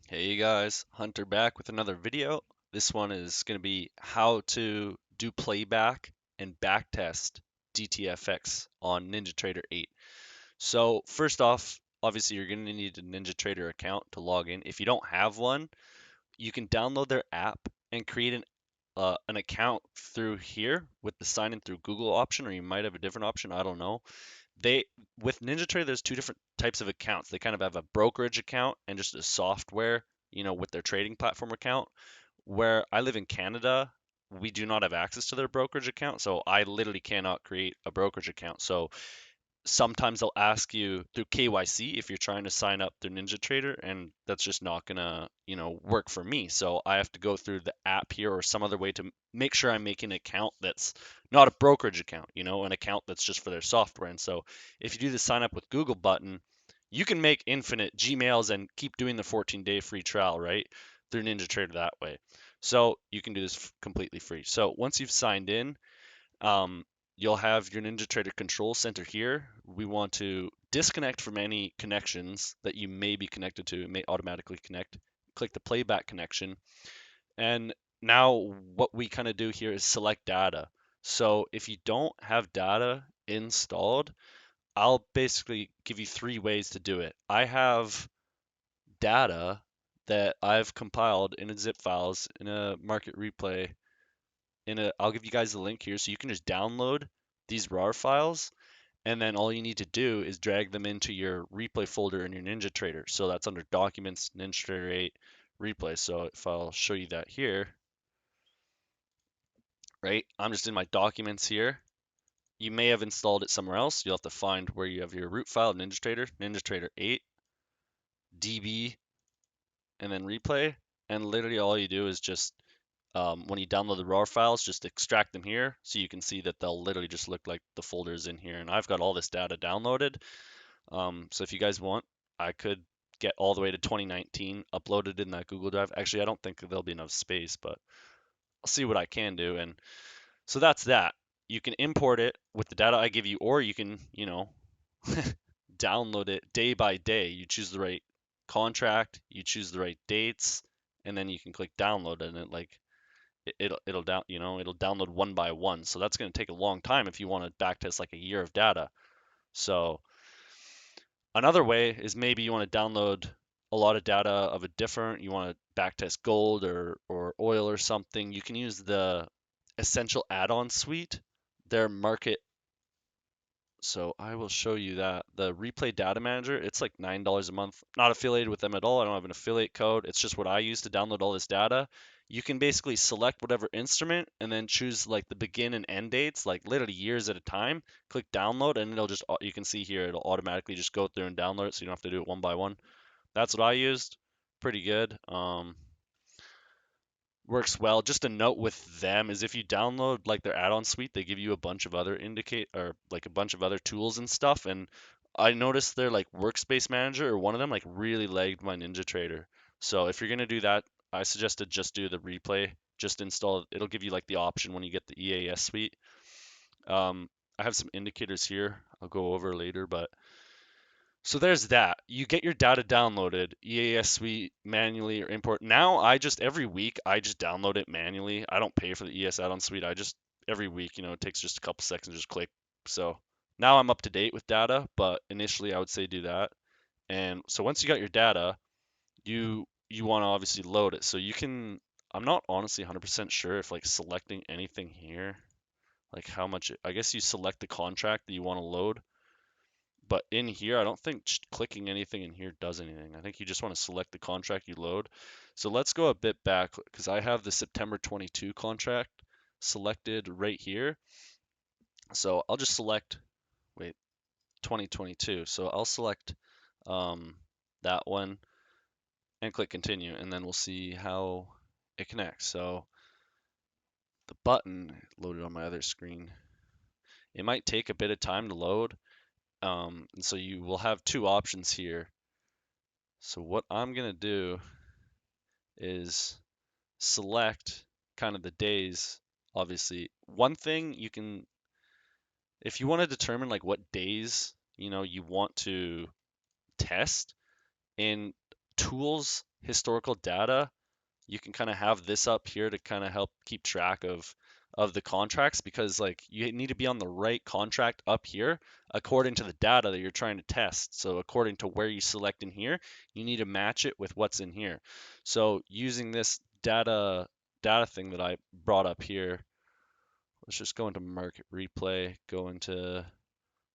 Hey guys, Hunter back with another video. This one is going to be how to do playback and backtest DTFX on NinjaTrader 8. So first off, obviously you're going to need a NinjaTrader account to log in. If you don't have one, you can download their app and create an account through here with the sign in through Google option, or you might have a different option, I don't know. They With NinjaTrader, there's two different types of accounts. They kind of have a brokerage account and just a software, with their trading platform account. Where I live in Canada, we do not have access to their brokerage account, so I literally cannot create a brokerage account. So sometimes they'll ask you through KYC if you're trying to sign up through NinjaTrader, and that's just not gonna, work for me. So I have to go through the app here or some other way to make sure I'm making an account that's not a brokerage account, an account that's just for their software. And so if you do the sign up with Google button, you can make infinite Gmails and keep doing the 14-day free trial, right? Through NinjaTrader that way. So you can do this completely free. So once you've signed in, um, you'll have your NinjaTrader control center here. We want to disconnect from any connections that you may be connected to. It may automatically connect. Click the playback connection. And now what we kind of do here is select data. So if you don't have data installed, I'll basically give you three ways to do it. I have data that I've compiled in a zip files in a market replay I'll give you guys the link here so you can just download these RAR files, and then all you need to do is drag them into your replay folder in your NinjaTrader. So that's under Documents, NinjaTrader 8, Replay. So if I'll show you that here, right? I'm just in my documents here. You may have installed it somewhere else. You'll have to find where you have your root file, NinjaTrader 8, DB, and then Replay. And literally all you do is just when you download the RAR files, just extract them here so you can see that they'll literally just look like the folders in here. And I've got all this data downloaded. So if you guys want, I could get all the way to 2019 uploaded in that Google Drive. Actually, I don't think there'll be enough space, but I'll see what I can do. And so that's that. You can import it with the data I give you, or you can, download it day by day. You choose the right contract, you choose the right dates, and then you can click download and it'll download one by one. So that's going to take a long time if you want to backtest like a year of data. So another way is maybe you want to download a lot of data of a different, you want to backtest gold or oil or something. You can use the essential add-on suite, their market. So I will show you that the replay data manager, it's like $9 a month. Not affiliated with them at all. I don't have an affiliate code. It's just what I use to download all this data. You can basically select whatever instrument and then choose like the begin and end dates, like literally years at a time. Click download and it'll just, you can see here, it'll automatically just go through and download it so you don't have to do it one by one. That's what I used. Pretty good. Works well. Just a note with them is if you download like their add-on suite, they give you a bunch of other like a bunch of other tools and stuff. And I noticed their like workspace manager or one of them like really lagged my NinjaTrader. So if you're gonna do that, I suggest to just do the replay. Just install. It'll give you like the option when you get the EAS suite. I have some indicators here. I'll go over later, but so there's that. You get your data downloaded, EAS Suite manually or import. Now I just every week I just download it manually. I don't pay for the ES add-on suite. I just every week, it takes just a couple seconds to just click. So now I'm up to date with data, but initially I would say do that. And so once you got your data, you want to obviously load it. So you can I'm not honestly 100% sure if like selecting anything here, like how much I guess you select the contract that you want to load. But in here, I don't think clicking anything in here does anything. I think you just want to select the contract you load. So let's go a bit back because I have the September 22 contract selected right here. So I'll just select, wait, 2022. So I'll select that one and click continue, and then we'll see how it connects. So the button loaded on my other screen. It might take a bit of time to load. And so you will have two options here. So what I'm going to do is select kind of the days. Obviously, one thing you can, if you want to determine like what days, you want to test in tools historical data, you can kind of have this up here to kind of help keep track of the contracts, because like you need to be on the right contract up here according to the data that you're trying to test. So according to where you select in here, you need to match it with what's in here. So using this data thing that I brought up here, let's just go into market replay, go into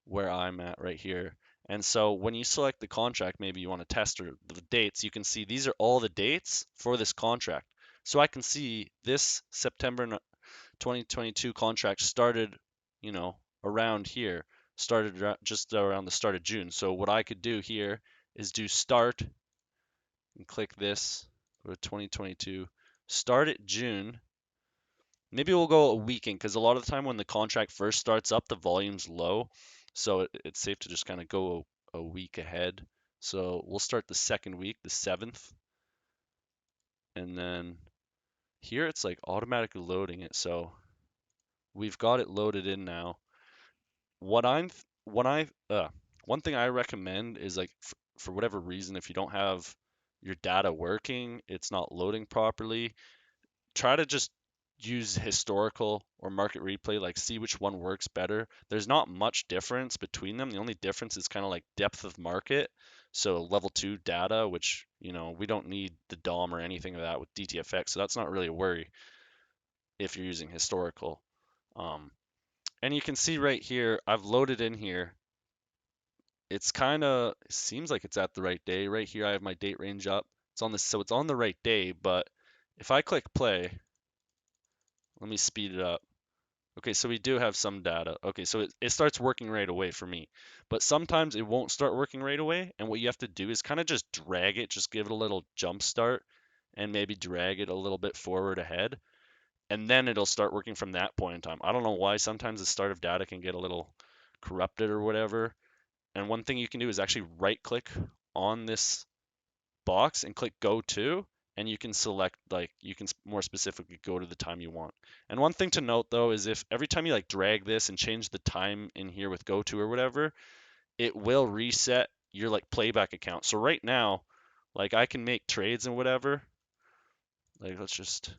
where I'm at right here. And so when you select the contract, maybe you want to test or the dates, you can see these are all the dates for this contract. So I can see this September 2022 contract started, you know, around here, started just around the start of June. So what I could do here is do start and click this, go to 2022, start at June. Maybe we'll go a week in, because a lot of the time when the contract first starts up, the volume's low. So it's safe to just kind of go a week ahead. So we'll start the second week, the 7th. And then here it's like automatically loading it. So we've got it loaded in now. What I'm, what I, one thing I recommend is like for whatever reason, if you don't have your data working, it's not loading properly, try to just use historical or market replay, like see which one works better. There's not much difference between them. The only difference is kind of like depth of market. So level 2 data, which, you know, we don't need the DOM or anything of that with DTFX. So that's not really a worry if you're using historical. And you can see right here, I've loaded in here. It's kind of, it seems like it's at the right day. Right here, I have my date range up. It's on this, so it's on the right day. But if I click play, let me speed it up. Okay, so we do have some data. Okay, so it starts working right away for me. But sometimes it won't start working right away. And what you have to do is kind of just drag it, just give it a little jump start and maybe drag it a little bit forward ahead. And then it'll start working from that point in time. I don't know why sometimes the start of data can get a little corrupted or whatever. And one thing you can do is actually right click on this box and click go to, and you can select, like, you can more specifically go to the time you want. And one thing to note though is if every time you like drag this and change the time in here with go to or whatever, it will reset your like playback account. So right now, like I can make trades and whatever. Like let's just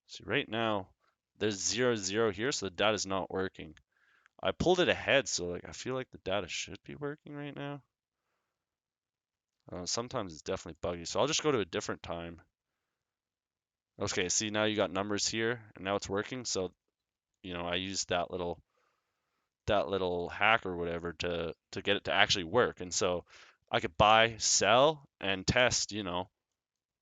see right now there's 0 here, so the data is not working. I pulled it ahead, so like I feel like the data should be working right now. Sometimes it's definitely buggy, so I'll just go to a different time. Okay, see now you got numbers here, and now it's working. So, you know, I used that little hack or whatever to get it to actually work. And so I could buy, sell, and test, you know,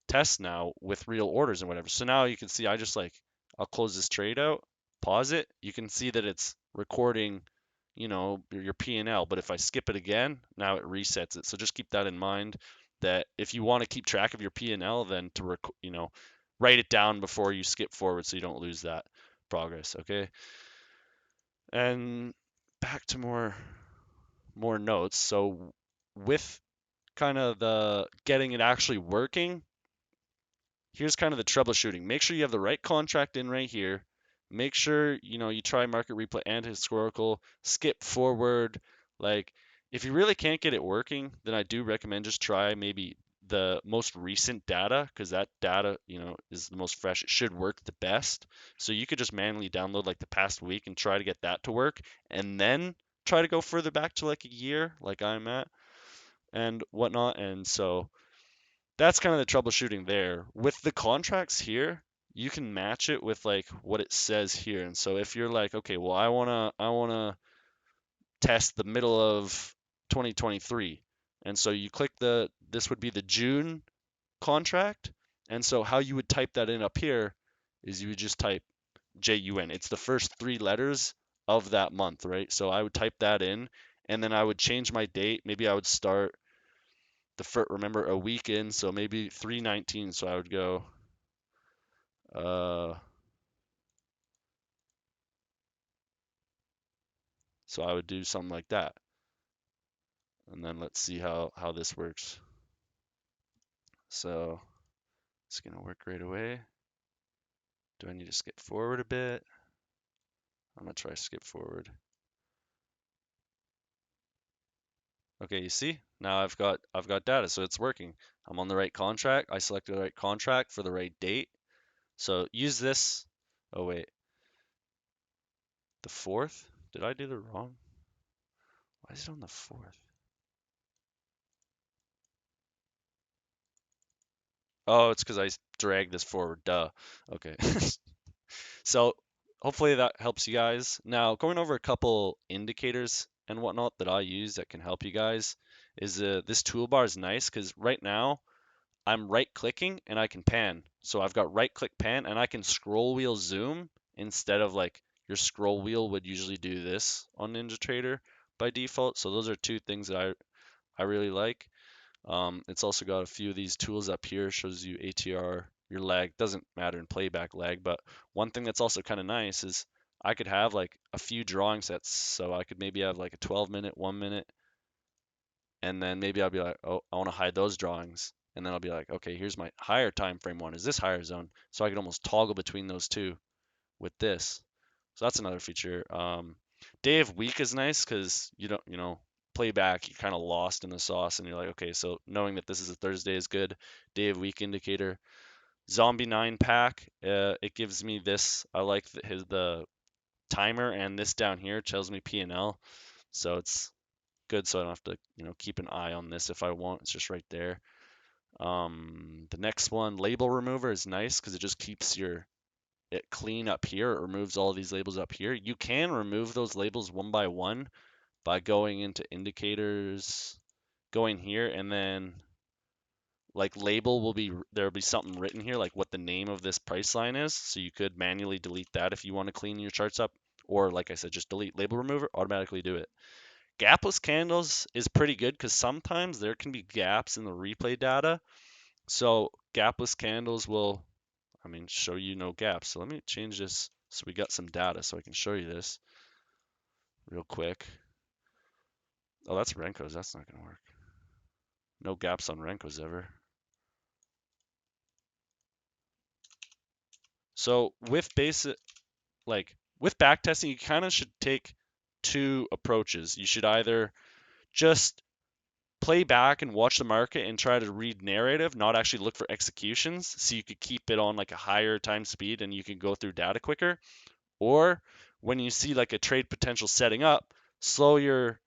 test now with real orders and whatever. So now you can see I just like I'll close this trade out, pause it. You can see that it's recording, you know, your P&L, but if I skip it again, now it resets it. So just keep that in mind, that if you want to keep track of your P&L, then to you know, write it down before you skip forward so you don't lose that progress, okay? And back to more notes. So with kind of the getting it actually working, here's kind of the troubleshooting. Make sure you have the right contract in right here. Make sure, you know, you try market replay and historical, skip forward. Like, if you really can't get it working, then I do recommend just try maybe the most recent data, because that data, you know, is the most fresh. It should work the best. So you could just manually download like the past week and try to get that to work, and then try to go further back to like a year, like I'm at, and whatnot. And so that's kind of the troubleshooting there. With the contracts here, you can match it with like what it says here. And so if you're like, okay, well, I wanna test the middle of 2023, and so you click this would be the June contract. And so how you would type that in up here is you would just type JUN. It's the first 3 letters of that month, right? So I would type that in, and then I would change my date. Maybe I would start the first, remember, a week in, so maybe 3/19. So I would go, uh, so I would do something like that, and then let's see how this works. So it's gonna work right away. Do I need to skip forward a bit? I'm gonna try skip forward. Okay, you see? Now I've got data, so it's working. I'm on the right contract. I selected the right contract for the right date. So use this. Oh wait, the 4th? Did I do the wrong? Why is it on the 4th? Oh, it's because I dragged this forward. Duh. Okay. So hopefully that helps you guys. Now, going over a couple indicators and whatnot that I use that can help you guys is this toolbar is nice because right now I'm right clicking and I can pan. So I've got right click pan and I can scroll wheel zoom instead of like your scroll wheel would usually do this on NinjaTrader by default. So those are two things that I really like. It's also got a few of these tools up here, shows you ATR, your lag, doesn't matter in playback lag, but one thing that's also kind of nice is I could have like a few drawing sets. So I could maybe have like a 12-minute, 1 minute, and then maybe I'll be like, oh, I want to hide those drawings. And then I'll be like, okay, here's my higher time frame one. Is this higher zone? So I can almost toggle between those two with this. So that's another feature. Day of week is nice because you don't, playback, you're kind of lost in the sauce and you're like, okay, so knowing that this is a Thursday is good. Day of week indicator. Zombie 9 pack, it gives me this. I like the timer, and this down here tells me P&L. So it's good so I don't have to, keep an eye on this if I want. It's just right there. The next one, label remover, is nice because it just keeps it clean up here. It removes all these labels up here. You can remove those labels one by one by going into indicators, going here, and then like label there'll be something written here like what the name of this price line is. So you could manually delete that if you want to clean your charts up, or like I said, just delete label remover, automatically do it. Gapless candles is pretty good because sometimes there can be gaps in the replay data. So gapless candles will, show you no gaps. So let me change this so we got some data so I can show you this real quick. Oh, that's Renko's. That's not going to work. No gaps on Renko's ever. So with with backtesting, you kind of should take two approaches. You should either just play back and watch the market and try to read narrative, not actually look for executions, so you could keep it on like a higher time speed and you can go through data quicker. Or when you see like a trade potential setting up, slow your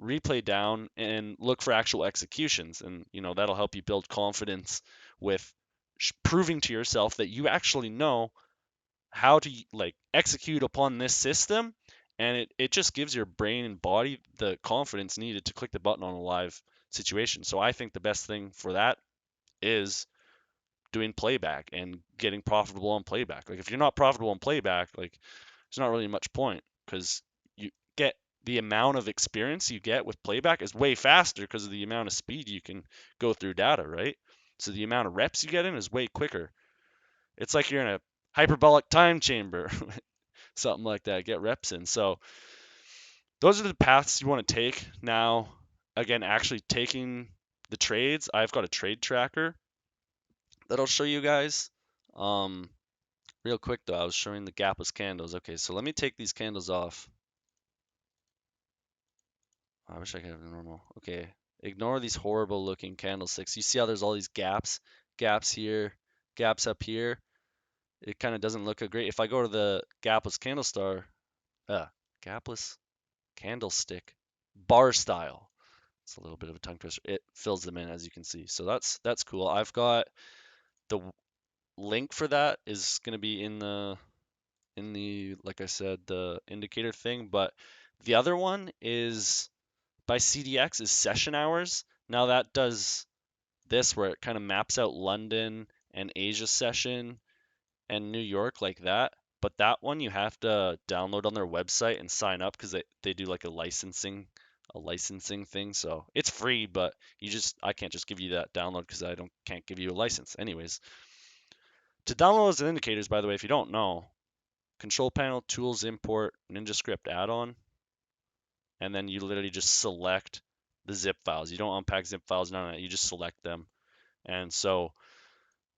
replay down and look for actual executions, and that'll help you build confidence with proving to yourself that you actually know how to like execute upon this system, and it just gives your brain and body the confidence needed to click the button on a live situation. So I think the best thing for that is doing playback and getting profitable on playback. Like if you're not profitable on playback, like there's not really much point because you get the amount of experience you get with playback is way faster because of the amount of speed you can go through data, right? So the amount of reps you get in is way quicker. It's like you're in a hyperbolic time chamber, something like that. Get reps in. So those are the paths you want to take. Now, again, actually taking the trades, I've got a trade tracker that I'll show you guys. Um, Real quick though, I was showing the gapless candles. Okay, so let me take these candles off. I wish I could have the normal. Okay, ignore these horrible looking candlesticks. You see how there's all these gaps here, gaps up here. It kind of doesn't look great. If I go to the gapless uh, gapless candlestick bar style, it's a little bit of a tongue twister. It fills them in as you can see. So that's cool. I've got the link for that is going to be in the like I said the indicator thing, but the other one is by CDX is session hours. Now that does this where it kind of maps out London and Asia session and New York like that. But that one you have to download on their website and sign up because they do like a licensing thing. So it's free, but I can't just give you that download because I don't can't give you a license. Anyways, to download those indicators, by the way, if you don't know, control panel, tools, import, NinjaScript add-on, and then you literally just select the zip files. You don't unpack zip files, none of that. You just select them. And so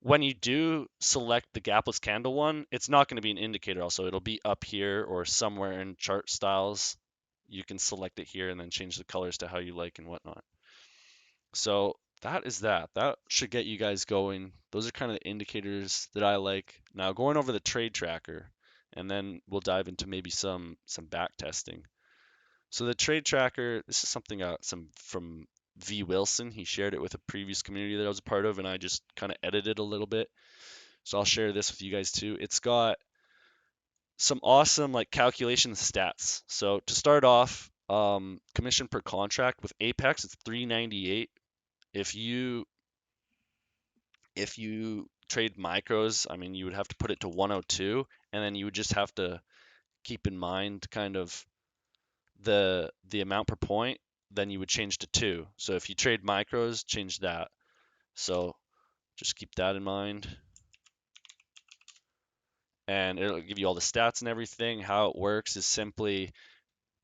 when you do select the gapless candle one, it's not going to be an indicator also. It'll be up here or somewhere in chart styles. you can select it here and then change the colors to how you like and whatnot. So that is that. That should get you guys going. Those are kind of the indicators that I like. Now going over the trade tracker, and then we'll dive into maybe some back testing. So the trade tracker, this is something some from V Wilson. He shared it with a previous community that I was a part of, and I just kind of edited a little bit. So I'll share this with you guys too. It's got some awesome like calculation stats. So to start off, commission per contract with Apex, it's 398. If you trade micros, I mean, you would have to put it to 102, and then you would just have to keep in mind kind of the amount per point, then you would change to 2. So if you trade micros, change that. So just keep that in mind. And it'll give you all the stats and everything. How it works is simply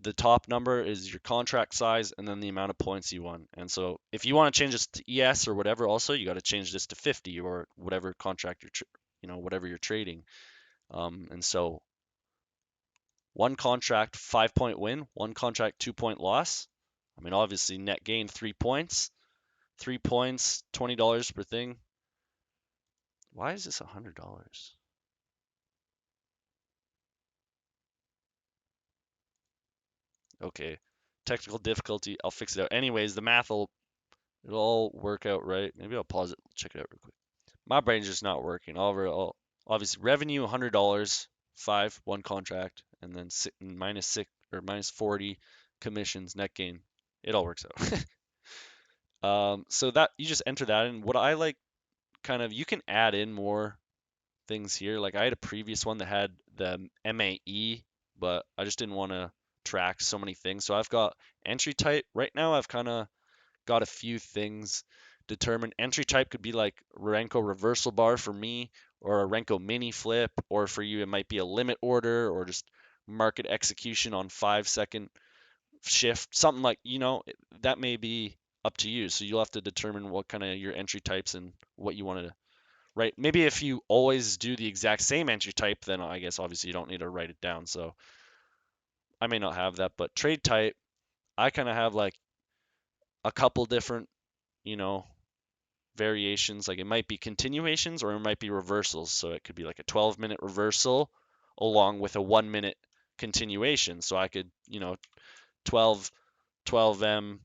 the top number is your contract size and then the amount of points you won. And so if you want to change this to ES or whatever, also you got to change this to 50 or whatever contract whatever you're trading. And so one contract 5-point win, one contract 2-point loss. I mean, obviously net gain 3 points, 3 points, $20 per thing. Why is this $100? Okay, technical difficulty. I'll fix it out. Anyways, the math it'll all work out right. Maybe I'll pause it, check it out real quick. My brain's just not working. Overall, obviously revenue $100, 5 one contract, and then minus 6 or minus 40 commissions net gain. It all works out. So that you just enter that in. What I like, kind of, you can add in more things here. Like I had a previous one that had the MAE, but I just didn't want to track so many things. So I've got entry type. Right now I've kind of got a few things determined. Entry type could be like Renko reversal bar for me, or a Renko mini flip, or for you it might be a limit order, or just market execution on 5-second shift, something like, that may be up to you. So you'll have to determine what kind of your entry types and what you want to, right? Maybe if you always do the exact same entry type, then I guess obviously you don't need to write it down. So I may not have that, but trade type, I kind of have like a couple different, you know, variations. Like it might be continuations or it might be reversals. So it could be like a 12-minute reversal along with a 1-minute continuation. So I could, 12 12M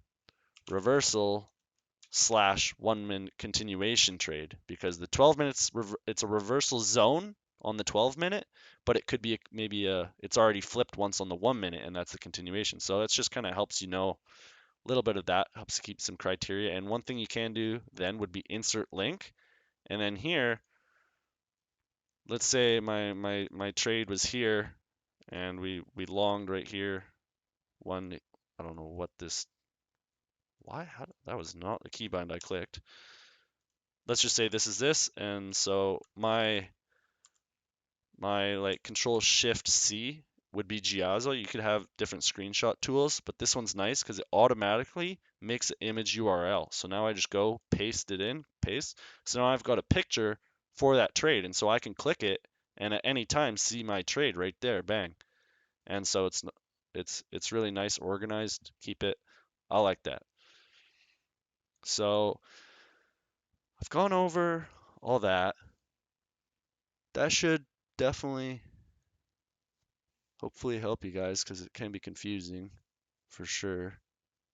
reversal / 1-minute continuation trade, because the 12 minutes it's a reversal zone on the 12-minute, but it could be maybe it's already flipped once on the 1-minute, and that's the continuation. So that's just kind of helps a little bit of that helps keep some criteria. And one thing you can do then would be insert link, and then here, let's say my trade was here, and we longed right here. I don't know what this. That was not the keybind I clicked. Let's just say this is this, and so my like Control Shift C would be Giazzo. You could have different screenshot tools, but this one's nice because it automatically makes an image URL. So now I just go paste it in, paste. So now I've got a picture for that trade, and so I can click it and at any time see my trade right there, bang. And so it's really nice, organized. Keep it. I like that. So I've gone over all that. That should definitely, hopefully help you guys, because it can be confusing for sure.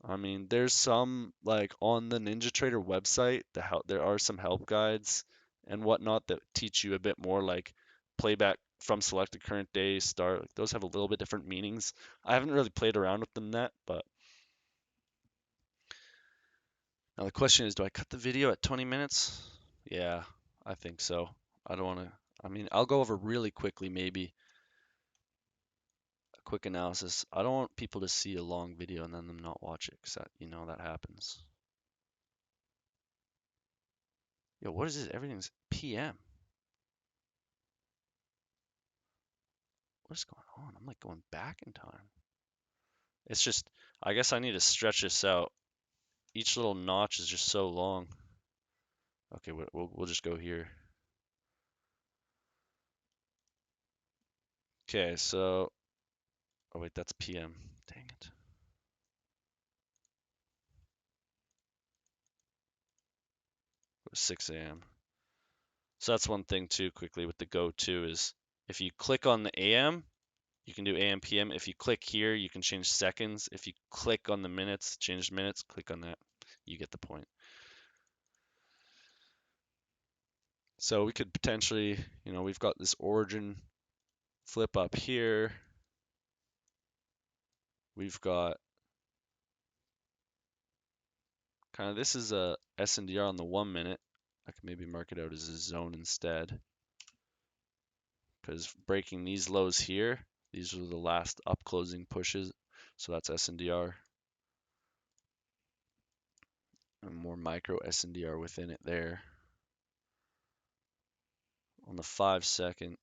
I mean, there's some like on the NinjaTrader website, there are some help guides and whatnot that teach you a bit more, like playback from selected current day start. Like those have a little bit different meanings. I haven't really played around with them yet, but now the question is, do I cut the video at 20 minutes? Yeah, I think so. I don't want to. I mean, I'll go over really quickly, maybe a quick analysis. I don't want people to see a long video and then them not watch it, because that happens. Yo, what is this? Everything's PM. What's going on? I'm like going back in time. It's just, I guess I need to stretch this out. Each little notch is just so long. Okay, we'll just go here. Okay, so, oh wait, that's PM. Dang it. 6 a.m. So that's one thing too, quickly with the go to is if you click on the AM, you can do AM, PM. If you click here, you can change seconds. If you click on the minutes, change minutes, click on that. You get the point. So we could potentially, we've got this origin flip up here. We've got kind of, this is a SNDR on the 1 minute. I can maybe mark it out as a zone instead. Because breaking these lows here, these are the last up closing pushes. So that's SNDR. And more micro SNDR within it there. On the 5-second.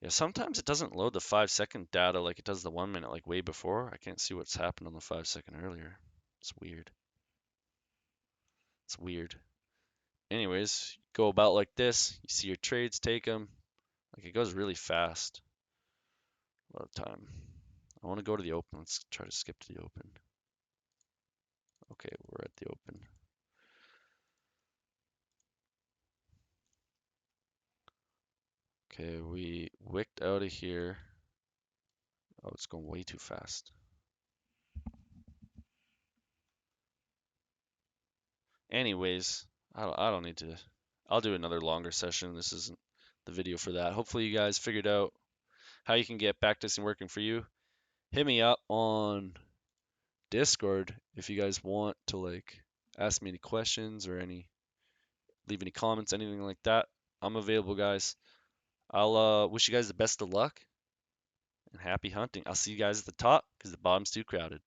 Yeah, sometimes it doesn't load the 5-second data like it does the 1 minute, like way before. I can't see what's happened on the 5-second earlier. It's weird. It's weird. Anyways, go about like this. You see your trades, take them. Like it goes really fast. A lot of time. I want to go to the open. Let's try to skip to the open. Okay, we're at the open. Okay, we wicked out of here. Oh, it's going way too fast. Anyways, I don't need to. I'll do another longer session. This isn't the video for that. Hopefully you guys figured out how you can get backtesting working for you. Hit me up on Discord if you guys want to like ask me any questions or leave any comments, anything like that. I'm available, guys. I'll wish you guys the best of luck and happy hunting. I'll see you guys at the top because the bottom's too crowded.